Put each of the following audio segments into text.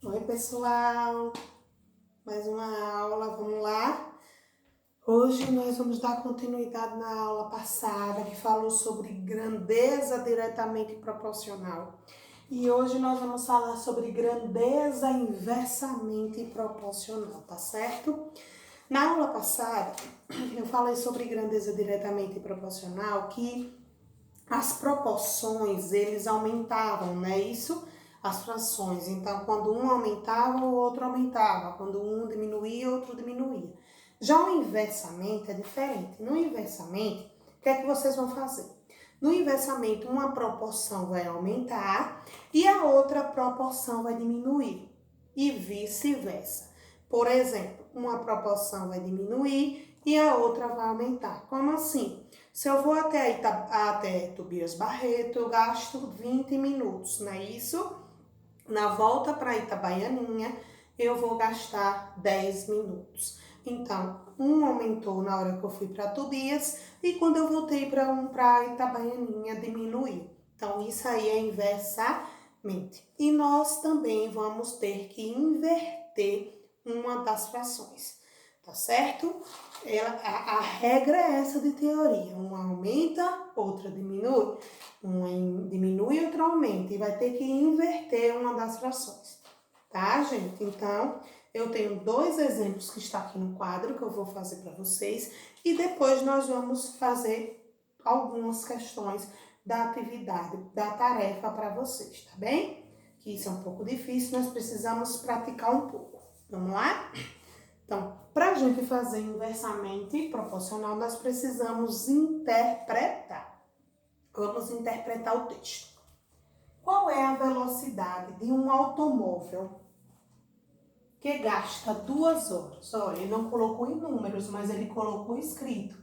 Oi, pessoal! Mais uma aula, vamos lá? Hoje nós vamos dar continuidade na aula passada que falou sobre grandeza diretamente proporcional. E hoje nós vamos falar sobre grandeza inversamente proporcional, tá certo? Na aula passada, eu falei sobre grandeza diretamente proporcional, que as proporções, eles aumentavam, não é isso? As frações. Então, quando um aumentava, o outro aumentava. Quando um diminuía, o outro diminuía. Já o inversamente é diferente. No inversamente, o que é que vocês vão fazer? No inversamente, uma proporção vai aumentar e a outra proporção vai diminuir. E vice-versa. Por exemplo, uma proporção vai diminuir e a outra vai aumentar. Como assim? Se eu vou até Tobias Barreto, eu gasto 20 minutos, não é isso? Na volta para Itabaianinha, eu vou gastar 10 minutos. Então, um aumentou na hora que eu fui para Tobias e quando eu voltei para Itabaianinha, diminuiu. Então, isso aí é inversamente. E nós também vamos ter que inverter uma das frações, tá certo? A regra é essa de teoria. Uma aumenta, outra diminui. Uma diminui, outra aumenta. E vai ter que inverter uma das frações. Tá, gente? Então, eu tenho dois exemplos que está aqui no quadro que eu vou fazer para vocês. E depois nós vamos fazer algumas questões da atividade, da tarefa para vocês, tá bem? Que isso é um pouco difícil, nós precisamos praticar um pouco. Vamos lá? Então, para a gente fazer inversamente proporcional, nós precisamos interpretar. Vamos interpretar o texto. Qual é a velocidade de um automóvel que gasta 2 horas? Olha, ele não colocou em números, mas ele colocou escrito.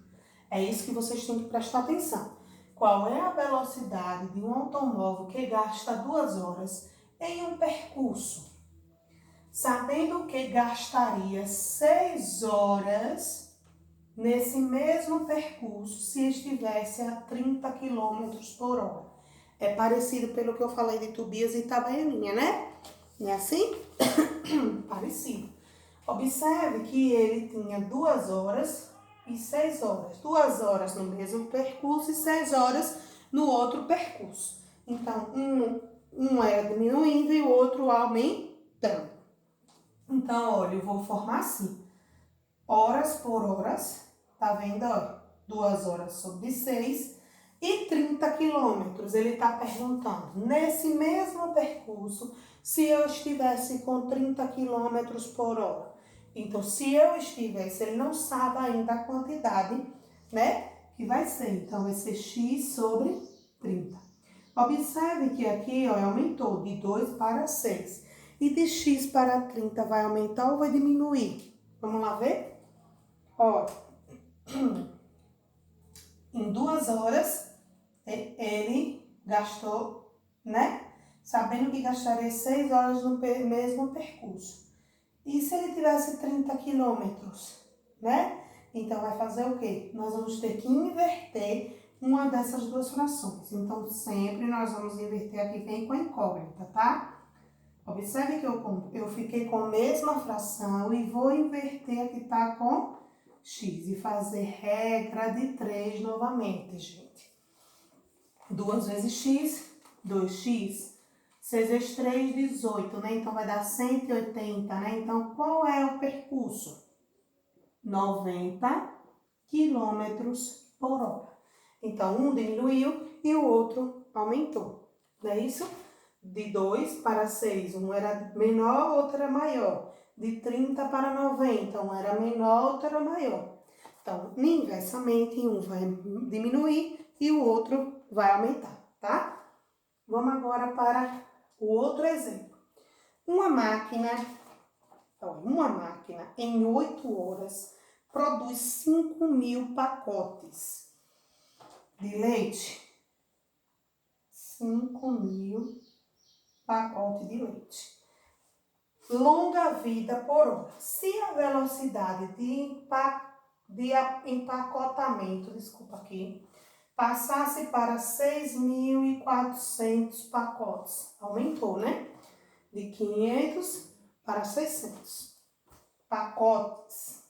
É isso que vocês têm que prestar atenção. Qual é a velocidade de um automóvel que gasta 2 horas em um percurso? Sabendo que gastaria 6 horas nesse mesmo percurso se estivesse a 30 km por hora. É parecido pelo que eu falei de Tobias e Itabaianinha, né? Não é assim? Parecido. Observe que ele tinha 2 horas e 6 horas. 2 horas no mesmo percurso e 6 horas no outro percurso. Então, um era diminuindo e o outro aumentando. Então, olha, eu vou formar assim. Horas por horas, tá vendo? Olha, 2 horas sobre 6 e 30 quilômetros. Ele tá perguntando, nesse mesmo percurso, se eu estivesse com 30 quilômetros por hora. Então, se eu estivesse, ele não sabe ainda a quantidade, né? Que vai ser. Então, vai ser x sobre 30. Observe que aqui, ó, aumentou de 2 para 6. E de x para 30 vai aumentar ou vai diminuir? Vamos lá ver? Ó, em 2 horas, ele gastou, né? Sabendo que gastaria 6 horas no mesmo percurso. E se ele tivesse 30 quilômetros, né? Então, vai fazer o quê? Nós vamos ter que inverter uma dessas duas frações. Então, sempre nós vamos inverter aqui, vem com a incógnita, tá? Observe que eu fiquei com a mesma fração e vou inverter aqui, tá? Com x e fazer regra de 3 novamente, gente. 2 vezes x, 2x. 6 vezes 3, 18, né? Então, vai dar 180, né? Então, qual é o percurso? 90 quilômetros por hora. Então, um diminuiu e o outro aumentou, não é isso? De 2 para 6, um era menor, outro era maior. De 30 para 90, um era menor, outro era maior. Então, inversamente, um vai diminuir e o outro vai aumentar, tá? Vamos agora para o outro exemplo. Uma máquina em 8 horas produz 5.000 pacotes de leite. 5.000 pacotes de leite. Longa vida por hora. Se a velocidade de empacotamento, passasse para 6.400 pacotes, aumentou, né? De 500 para 600. Pacotes.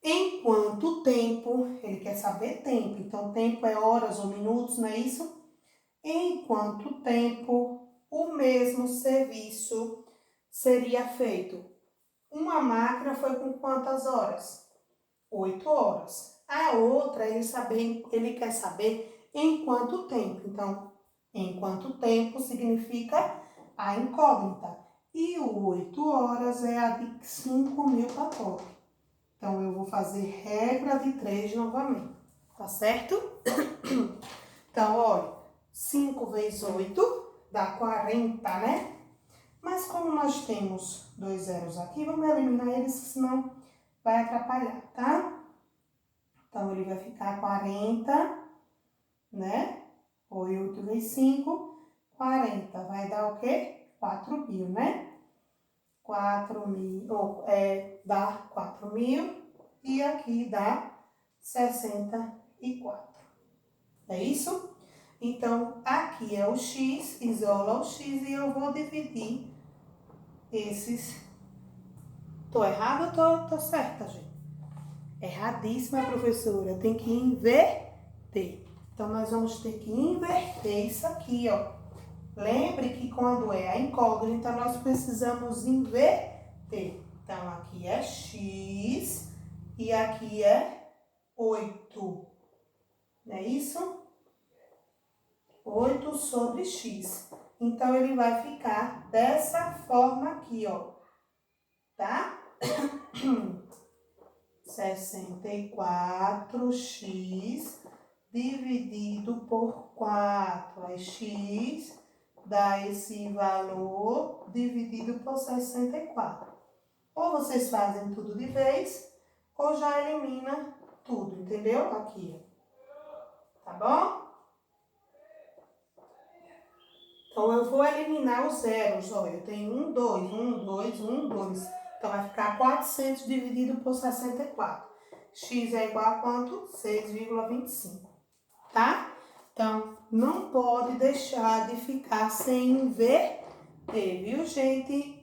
Em quanto tempo? Ele quer saber tempo. Então, tempo é horas ou minutos, não é isso? Em quanto tempo o mesmo serviço seria feito? Uma máquina foi com quantas horas? 8 horas. A outra, ele quer saber em quanto tempo. Então, em quanto tempo significa a incógnita. E o 8 horas é a de 5.000 pacotes. Então, eu vou fazer regra de 3 novamente. Tá certo? Então, olha, 5 vezes 8 dá 40, né? Mas como nós temos 2 zeros aqui, vamos eliminar eles, senão vai atrapalhar, tá? Então, ele vai ficar 40, né? 8 vezes 5, 40. Vai dar o quê? 4.000, né? 4.000, dá 4.000 e aqui dá 64. É isso? Então, aqui é o x, isola o x e eu vou dividir esses. Tô errada ou tô certa, gente? Erradíssima, professora. Tem que inverter. Então, nós vamos ter que inverter isso aqui, ó. Lembre que quando é a incógnita, nós precisamos inverter. Então, aqui é x e aqui é 8. Não é isso? 8 sobre x. Então, ele vai ficar dessa forma aqui, ó. Tá? 64x dividido por 4. Aí, x dá esse valor dividido por 64. Ou vocês fazem tudo de vez, ou já elimina tudo, entendeu? Aqui, tá bom? Então, eu vou eliminar os zeros, ó, eu tenho 1, 2, 1, 2, 1, 2. Então, vai ficar 400 dividido por 64. X é igual a quanto? 6,25, tá? Então, não pode deixar de ficar sem inverter, viu, gente?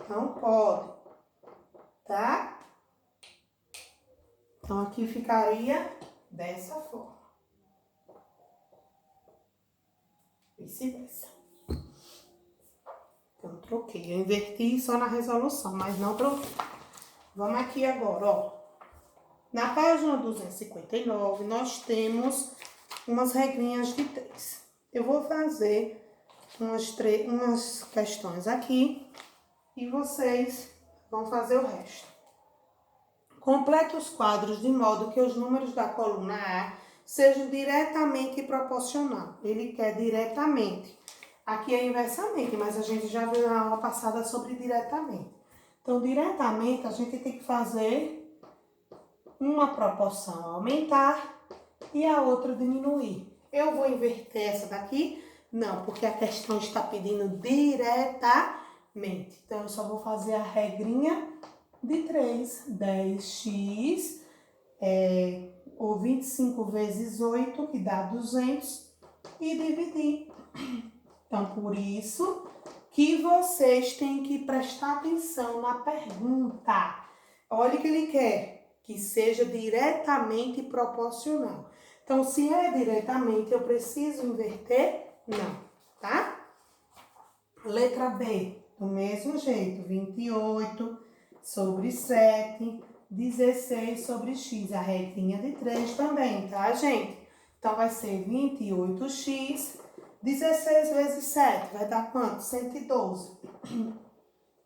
Não pode, tá? Então, aqui ficaria dessa forma. Vice-versa. Eu troquei, eu inverti só na resolução, mas não troquei. Vamos aqui agora, ó. Na página 259, nós temos umas regrinhas de 3. Eu vou fazer umas questões aqui e vocês vão fazer o resto. Complete os quadros de modo que os números da coluna A sejam diretamente proporcionais. Ele quer diretamente. Aqui é inversamente, mas a gente já viu na aula passada sobre diretamente. Então, diretamente, a gente tem que fazer uma proporção aumentar e a outra diminuir. Eu vou inverter essa daqui? Não, porque a questão está pedindo diretamente. Então, eu só vou fazer a regrinha de 3. 10x ou 25 vezes 8, que dá 200, e dividir. Então, por isso que vocês têm que prestar atenção na pergunta. Olha o que ele quer, que seja diretamente proporcional. Então, se é diretamente, eu preciso inverter? Não, tá? Letra B, do mesmo jeito, 28 sobre 7, 16 sobre x, a retinha de 3 também, tá, gente? Então, vai ser 28x, 16 vezes 7, vai dar quanto? 112.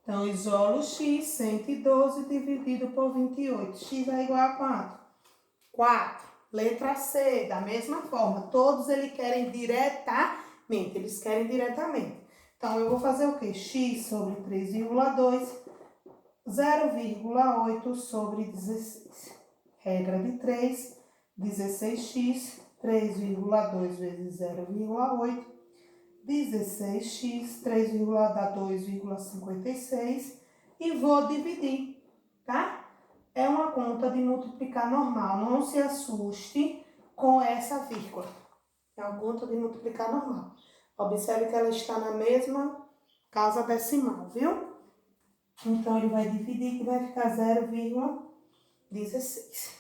Então, isolo x, 112 dividido por 28. X é igual a quanto? 4. Letra C, da mesma forma. Todos eles querem diretamente. Eles querem diretamente. Então, eu vou fazer o quê? X sobre 3,2, 0,8 sobre 16. Regra de 3, 16x, 3,2 vezes 0,8. 16x, 3, dá 2,56 e vou dividir, tá? É uma conta de multiplicar normal, não se assuste com essa vírgula. É uma conta de multiplicar normal. Observe que ela está na mesma casa decimal, viu? Então, ele vai dividir que vai ficar 0,16,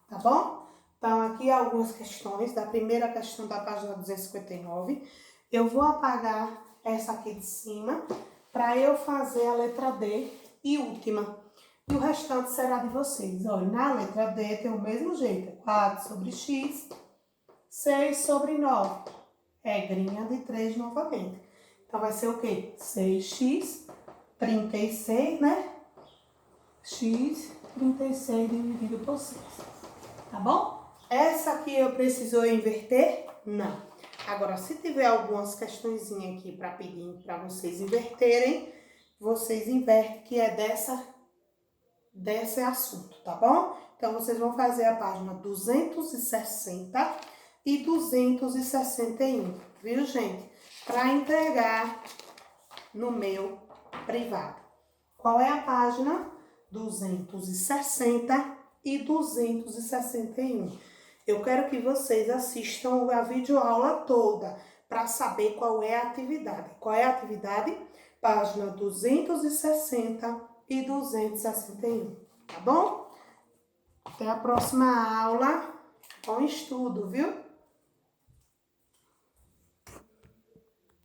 tá bom? Então, aqui algumas questões. Da primeira questão da página 259. Eu vou apagar essa aqui de cima para eu fazer a letra D e última. E o restante será de vocês. Olha, na letra D tem o mesmo jeito. 4 sobre x, 6 sobre 9. Regrinha de 3 novamente. Então, vai ser o quê? 6x, 36, né? X, 36 dividido por 6. Tá bom? Essa aqui eu preciso inverter? Não. Agora, se tiver algumas questõezinhas aqui para pedir para vocês inverterem, vocês invertem, que é desse assunto, tá bom? Então, vocês vão fazer a página 260 e 261, viu, gente? Para entregar no meu privado. Qual é a página? 260 e 261. Eu quero que vocês assistam a videoaula toda para saber qual é a atividade. Qual é a atividade? Página 260 e 261, tá bom? Até a próxima aula. Bom estudo, viu?